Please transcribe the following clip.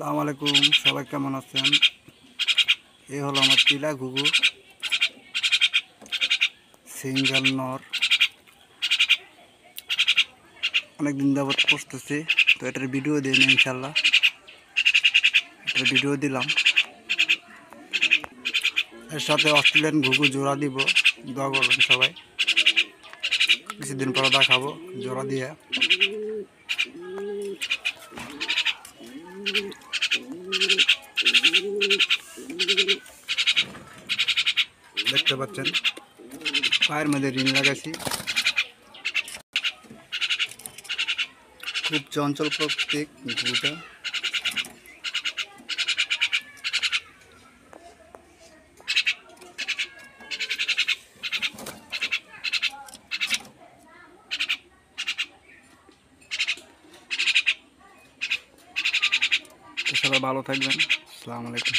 আসসালামু আলাইকুম, সবাই কেমন আছেন? এই হলো আমার টিলা ঘুঘু, সিঙ্গেল নর। অনেকদিন যাবত করতেছি, তো এটার ভিডিও দিই না। ইনশাল্লাহ এটার ভিডিও দিলাম। এর সাথে অস্ট্রেলিয়ান ঘুঘু জোড়া দিব, দোয়া করবেন সবাই। কিছুদিন পর দেখাবো জোড়া দিয়ে। দেখতে পাচ্ছেন পায়ের মধ্যে রিং লাগাইছি। খুব চঞ্চল প্রকৃতিক ঘুঘুটা। সবাই ভালো থাকবেন। আসসালামু আলাইকুম।